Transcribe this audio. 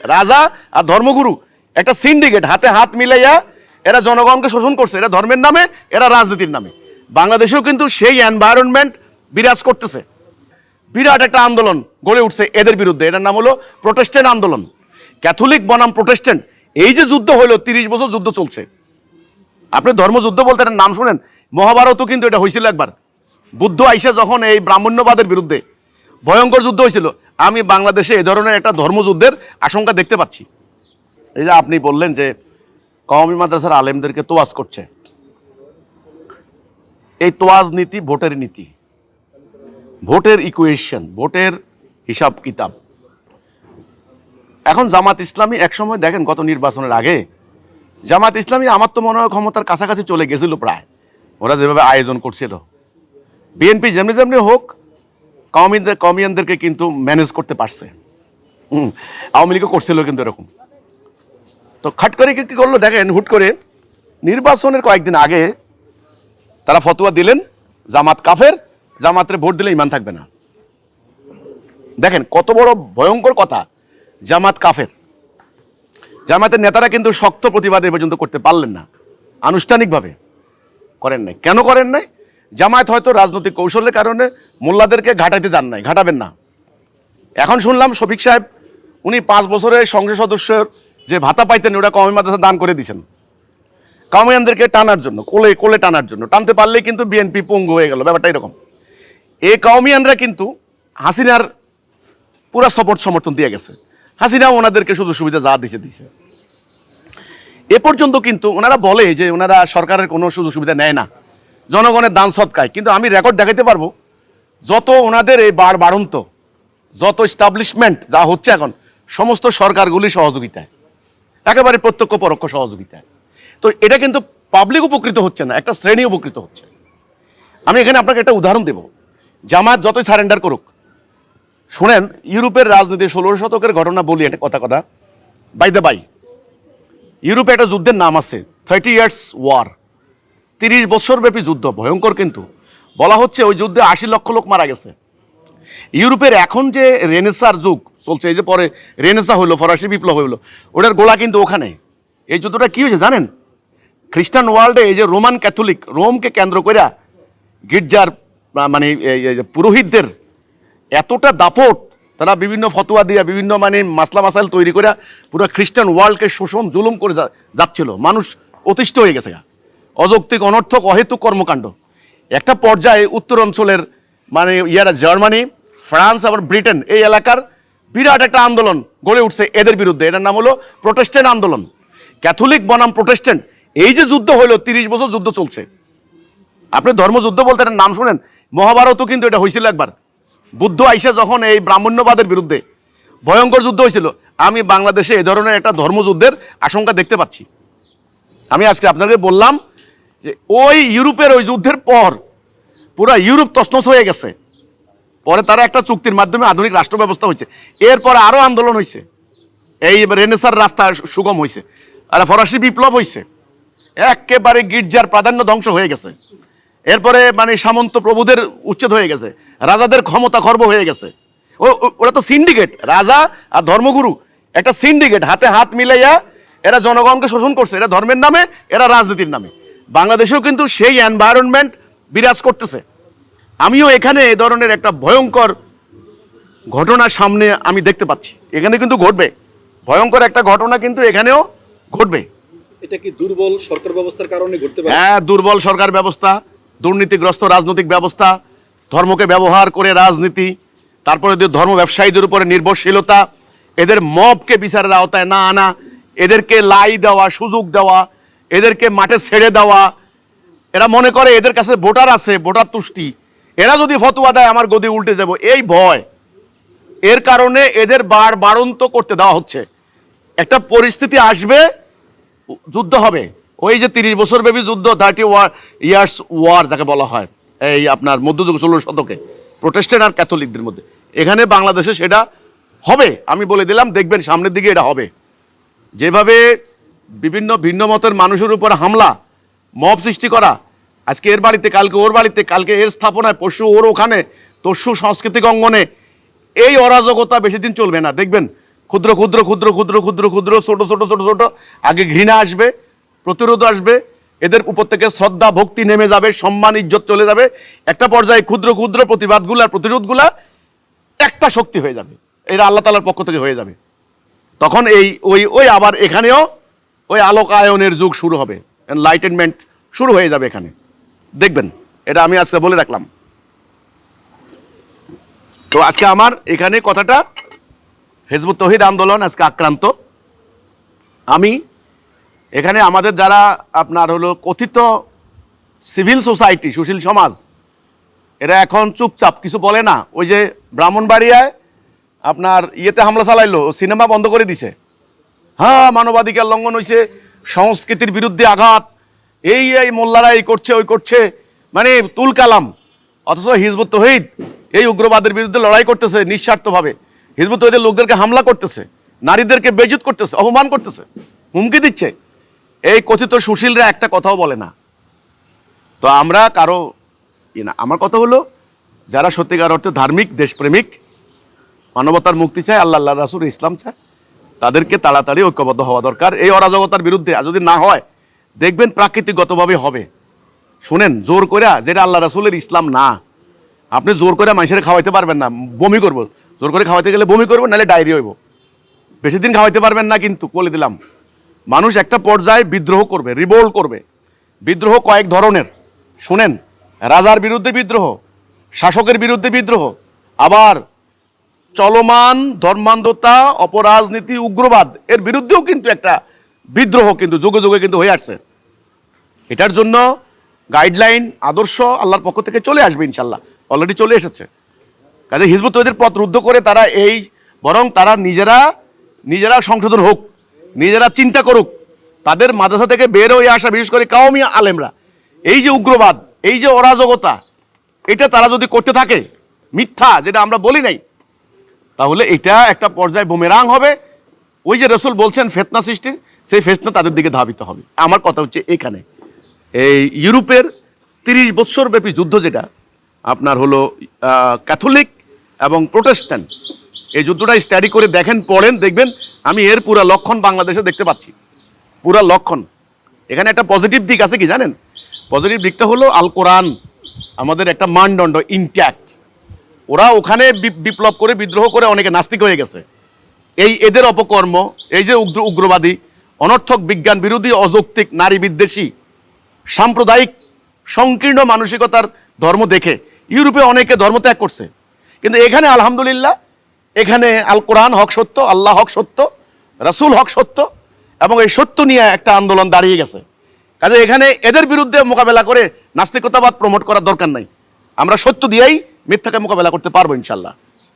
রাজা আর ধর্মগুরু একটা সিন্ডিকেট, হাতে হাত মিলাইয়া এরা জনগণকে শোষণ করছে। এরা ধর্মের নামে, এরা রাজনীতির নামে। বাংলাদেশেও কিন্তু সেই এনভায়রনমেন্ট বিরাজ করতেছে। বিরাট একটা আন্দোলন গড়ে উঠছে এদের বিরুদ্ধে। এটার নাম হলো প্রোটেস্ট্যান্ট আন্দোলন, ক্যাথলিক বনাম প্রোটেস্ট্যান্ট। এই যে যুদ্ধ হলো, 30 বছর যুদ্ধ চলছে। আপনি ধর্মযুদ্ধ বলতে এটার নাম শুনেন, মহাভারতও কিন্তু এটা হয়েছিল একবার। বুদ্ধ আইসা যখন এই ব্রাহ্মণ্যবাদের বিরুদ্ধে ভয়ঙ্কর যুদ্ধ হয়েছিল, আমি বাংলাদেশে এই ধরনের একটা ধর্মযুদ্ধের আশঙ্কা দেখতে পাচ্ছি। এই যে আপনি বললেন যে কওমি মাদ্রাসার আলেমদেরকে তোয়াজ করছে, এই তোয়াজ নীতি ভোটের নীতি, ভোটের ইকুয়েশন, ভোটের হিসাব কিতাব। এখন জামাত ইসলামী একসময় দেখেন গত নির্বাচনের আগে জামাত ইসলামী আমার তো মনে হয় ক্ষমতার কাছাকাছি চলে গেছিল প্রায়, ওরা যেভাবে আয়োজন করছিল। বিএনপি যেমনি যেমনি হোক কমিয়ানদেরকে কিন্তু ম্যানেজ করতে পারছে। আওয়ামী লীগও করছিল কিন্তু এরকম। তো খাট করে কি করলো দেখেন, হুট করে নির্বাচনের কয়েকদিন আগে তারা ফতোয়া দিলেন জামাত কাফের, জামাতের ভোট দিলে ইমান থাকবে না। দেখেন কত বড় ভয়ঙ্কর কথা, জামাত কাফের। জামাতের নেতারা কিন্তু শক্ত প্রতিবাদ এ পর্যন্ত করতে পারলেন না, আনুষ্ঠানিকভাবে করেন নাই। কেন করেন নাই? জামায়াত হয়তো রাজনৈতিক কৌশলের কারণে মোল্লাদেরকে ঘাটাইতে যান নাই, ঘাটাবেন না। এখন শুনলাম শফিক সাহেব উনি 5 বছরের সংসদ সদস্যের যে ভাতা পাইতেন ওটা কওমি মাদ্রাসা দান করে দিয়েছেন কওমিয়ানদেরকে টানার জন্য, কোলে কোলে টানার জন্য। টানতে পারলেই কিন্তু বিএনপি পঙ্গু হয়ে গেল, ব্যাপারটা এরকম। এই কওমিয়ানরা কিন্তু হাসিনার পুরা সাপোর্ট সমর্থন দিয়ে গেছে। হাসিনা ওনাদেরকে সুযোগ সুবিধা যা দিছে। এ পর্যন্ত কিন্তু ওনারা বলে যে ওনারা সরকারের কোনো সুযোগ সুবিধা নেয় না, জনগণের দান সৎকায়। কিন্তু আমি রেকর্ড দেখাইতে পারবো, যত ওনাদের এই বাড়ন্ত যত এস্টাবলিশমেন্ট যা হচ্ছে এখন, সমস্ত সরকারগুলি সহযোগিতায়, একেবারে প্রত্যক্ষ পরোক্ষ সহযোগিতায়। তো এটা কিন্তু পাবলিক উপকৃত হচ্ছে না, একটা শ্রেণী উপকৃত হচ্ছে। আমি এখানে আপনাকে একটা উদাহরণ দেব। জামাত যতই সারেন্ডার করুক, শুনেন ইউরোপের রাজনীতি 16 শতকের ঘটনা বলি একটা কথা বাই দ্য বাই। ইউরোপে একটা যুদ্ধের নাম আছে 30 ইয়ার্স ওয়ার, 30 বছর ব্যাপী যুদ্ধ, ভয়ঙ্কর। কিন্তু বলা হচ্ছে ওই যুদ্ধে 80 লক্ষ লোক মারা গেছে। ইউরোপের এখন যে রেনেসার যুগ চলছে, এই যে পরে রেনেসা হইলো, ফরাসি বিপ্লব হইলো, ওটার গোলা কিন্তু ওখানে। এই যুদ্ধটা কি হয়েছে জানেন? খ্রিস্টান ওয়ার্ল্ডে এই যে রোমান ক্যাথলিক, রোমকে কেন্দ্র করে গির্জার মানে পুরোহিতদের এতটা দাপট, তারা বিভিন্ন ফতোয়া দিয়া বিভিন্ন মানে মাসলা মাসাইল তৈরি করে পুরো খ্রিস্টান ওয়ার্ল্ডকে শোষণ জুলুম করে যাচ্ছিল। মানুষ অতিষ্ঠ হয়ে গেছে, অযৌক্তিক অনর্থক অহেতুক কর্মকাণ্ড। একটা পর্যায়ে উত্তর অঞ্চলের মানে জার্মানি, ফ্রান্স, আবার ব্রিটেন, এই এলাকার বিরাট একটা আন্দোলন গড়ে উঠছে এদের বিরুদ্ধে। এটার নাম হলো প্রোটেস্ট্যান্ট আন্দোলন, ক্যাথলিক বনাম প্রোটেস্ট্যান্ট। এই যে যুদ্ধ হলো, 30 বছর যুদ্ধ চলছে। আপনি ধর্মযুদ্ধ বলতে এটার নাম শুনেন, মহাভারতও কিন্তু এটা হয়েছিল একবার। বুদ্ধ আইসা যখন এই ব্রাহ্মণ্যবাদের বিরুদ্ধে ভয়ঙ্কর যুদ্ধ হয়েছিল, আমি বাংলাদেশে এই ধরনের একটা ধর্মযুদ্ধের আশঙ্কা দেখতে পাচ্ছি। আমি আজকে আপনাকে বললাম যে ওই ইউরোপের ওই যুদ্ধের পর পুরা ইউরোপ তছনছ হয়ে গেছে। পরে তারা একটা চুক্তির মাধ্যমে আধুনিক রাষ্ট্র ব্যবস্থা হয়েছে। এরপরে আরো আন্দোলন হয়েছে, এই রেনেসার রাস্তা সুগম হয়েছে, আর ফরাসি বিপ্লব হয়েছে। একেবারে গির্জার প্রাধান্য ধ্বংস হয়ে গেছে। এরপরে মানে সামন্ত প্রভুদের উচ্ছেদ হয়ে গেছে, রাজাদের ক্ষমতা খর্ব হয়ে গেছে। ওরা তো সিন্ডিকেট, রাজা আর ধর্মগুরু একটা সিন্ডিকেট, হাতে হাত মিলাইয়া এরা জনগণকে শোষণ করছে। এরা ধর্মের নামে, এরা রাজনীতির নামে। বাংলাদেশেও কিন্তু সেই এনভায়রনমেন্ট বিরাজ করতেছে। আমিও এখানে এই ধরনের একটা ভয়ঙ্কর ঘটনা সামনে আমি দেখতে পাচ্ছি। এখানে কিন্তু ঘটবে ভয়ঙ্কর একটা ঘটনা, কিন্তু এখানেও ঘটবে। এটা কি দুর্বল সরকার ব্যবস্থার কারণে ঘটতে পারে? হ্যাঁ, দুর্বল সরকার ব্যবস্থা, দুর্নীতিগ্রস্ত রাজনৈতিক ব্যবস্থা, ধর্মকে ব্যবহার করে রাজনীতি, তারপরে ধর্ম ব্যবসায়ীদের উপরে নির্ভরশীলতা, এদের মবকে বিচারের আওতায় না আনা, এদেরকে লাই দেওয়া, সুযোগ দেওয়া, এদেরকে মাঠে ছেড়ে দেওয়া। এরা মনে করে এদের কাছে ভোটার আছে, ভোটার তুষ্টি, এরা যদি ফতোয়া দেয় আমার গদি উল্টে যাব, এই ভয়। এর কারণে এদের বাড়ন্ত করতে দেওয়া হচ্ছে। একটা পরিস্থিতি আসবে, যুদ্ধ হবে। ওই যে 30 বছর ব্যাপী যুদ্ধ, 30 ইয়ার্স ওয়ার যাকে বলা হয়, এই আপনার মধ্যযুগ 16 শতকে প্রোটেস্ট্যান্ট আর ক্যাথলিকদের মধ্যে, এখানে বাংলাদেশে সেটা হবে। আমি বলে দিলাম, দেখবেন সামনের দিকে এটা হবে। যেভাবে বিভিন্ন ভিন্ন মতের মানুষের উপর হামলা, মব সৃষ্টি করা, আজকে এর বাড়িতে, কালকে ওর বাড়িতে, কালকে এর স্থাপনায়, পরশু ওর ওখানে, তরশু সাংস্কৃতিক অঙ্গনে, এই অরাজকতা বেশি দিন চলবে না। দেখবেন ক্ষুদ্র ক্ষুদ্র ক্ষুদ্র ক্ষুদ্র ক্ষুদ্র ক্ষুদ্র ছোট ছোট ছোট ছোট আগে ঘৃণা আসবে, প্রতিরোধ আসবে, এদের উপর থেকে শ্রদ্ধা ভক্তি নেমে যাবে, সম্মান ইজ্জত চলে যাবে, একটা পর্যায়ে ক্ষুদ্র ক্ষুদ্র প্রতিবাদগুলা প্রতিরোধগুলা একটা শক্তি হয়ে যাবে, এরা আল্লাহ তাআলার পক্ষ থেকে হয়ে যাবে। তখন এই ওই ওই আবার এখানেও ওই আলোকায়নের যুগ শুরু হবে, এনলাইটেনমেন্ট শুরু হয়ে যাবে এখানে, দেখবেন। এটা আমি আজকে বলে রাখলাম। তো আজকে আমার এখানে কথাটা, হিজবুত তৌহিদ আন্দোলন আজকে আক্রান্ত। আমি এখানে আমাদের যারা আপনার হলো কথিত সিভিল সোসাইটি, সুশীল সমাজ, এরা এখন চুপচাপ, কিছু বলে না। ওই যে ব্রাহ্মণবাড়িয়ায় আপনার ইয়েতে হামলা চালাইলো, সিনেমা বন্ধ করে দিছে, হ্যাঁ মানবাধিকার লঙ্ঘন হয়েছে, সংস্কৃতির বিরুদ্ধে আঘাত, এই এই মোল্লারা এই করছে ওই করছে, মানে তুল কালাম। অথচ হিজবুত তৌহিদ এই উগ্রবাদের বিরুদ্ধে লড়াই করতেছে নিঃস্বার্থভাবে। হিজবুত তৌহিদের লোকদেরকে হামলা করতেছে, নারীদেরকে বেইজ্জত করতেছে, অপমান করতেছে, হুমকি দিচ্ছে। এই কথিত সুশীলরা একটা কথাও বলে না। তো আমরা কারো না, আমার কথা হলো যারা সত্যিকার অর্থে ধার্মিক, দেশপ্রেমিক, মানবতার মুক্তি চায়, আল্লাহ আল্লাহ রাসূল ইসলাম চায়, তাদেরকে তাড়াতাড়ি ঐক্যবদ্ধ হওয়া দরকার এই অরাজকতার বিরুদ্ধে। আর যদি না হয়, দেখবেন প্রাকৃতিকগতভাবে হবে। শুনেন, জোর করে, যেটা আল্লাহ রাসূলের ইসলাম না, আপনি জোর করে মানুষের খাওয়াইতে পারবেন না, বমি করবো। জোর করে খাওয়াইতে গেলে বমি করবো, নাহলে ডায়রিয়া হইব। বেশি দিন খাওয়াইতে পারবেন না, কিন্তু বলে দিলাম। মানুষ একটা পর্যায়ে বিদ্রোহ করবে, রিভোল্ট করবে। বিদ্রোহ কয়েক ধরনের, শুনেন, রাজার বিরুদ্ধে বিদ্রোহ, শাসকের বিরুদ্ধে বিদ্রোহ, আবার চলমান ধর্মান্ধতা, অপরাজনীতি, উগ্রবাদ এর বিরুদ্ধেও কিন্তু একটা বিদ্রোহ কিন্তু যুগে যুগে কিন্তু হয়ে আসছে। এটার জন্য গাইডলাইন, আদর্শ আল্লাহর পক্ষ থেকে চলে আসবে ইনশাল্লাহ, অলরেডি চলে এসেছে। কাজে হিজবুত তৌহিদের পথ রুদ্ধ করে তারা এই, বরং তারা নিজেরা সংশোধন হোক, নিজেরা চিন্তা করুক। তাদের মাদ্রাসা থেকে বের হয়ে আসা, বিশেষ করে কাওমি আলেমরা, এই যে উগ্রবাদ, এই যে অরাজকতা, এটা তারা যদি করতে থাকে, মিথ্যা যেটা আমরা বলি নাই, তাহলে এটা একটা পর্যায়ে বুমেরাং হবে। ওই যে রাসূল বলছেন ফিতনা সৃষ্টি, সেই ফিতনা তাদের দিকে ধাবিত হবে। আমার কথা হচ্ছে এখানে এই ইউরোপের 30 বছর ব্যাপী যুদ্ধ, যেটা আপনার হলো ক্যাথলিক এবং প্রোটেস্ট্যান্ট, এই যুদ্ধটা স্টাডি করে দেখেন, পড়েন, দেখবেন আমি এর পুরা লক্ষণ বাংলাদেশে দেখতে পাচ্ছি, পুরা লক্ষণ। এখানে একটা পজিটিভ দিক আছে কি জানেন? পজিটিভ দিকটা হলো আল কোরআন আমাদের একটা মানদণ্ড ইনট্যাক্ট। ওরা ওখানে বিপ্লব করে, বিদ্রোহ করে অনেকে নাস্তিক হয়ে গেছে। এই এদের অপকর্ম, এই যে উগ্রবাদী, অনর্থক, বিজ্ঞান বিরোধী, অযৌক্তিক, নারী বিদ্বেষী, সাম্প্রদায়িক, সংকীর্ণ মানসিকতার ধর্ম দেখে ইউরোপে অনেকে ধর্ম ত্যাগ করছে। কিন্তু এখানে আলহামদুলিল্লাহ, এখানে আল কোরআন হক সত্য, আল্লাহ হক সত্য, রাসূল হক সত্য, এবং এই সত্য নিয়ে একটা আন্দোলন দাঁড়িয়ে গেছে। কাজে এখানে এদের বিরুদ্ধে মোকাবেলা করে নাস্তিকতাবাদ প্রমোট করার দরকার নাই। আমরা সত্য দিয়েই মিথ্যাকে মোকাবেলা করতে পারবো ইনশাল্লাহ।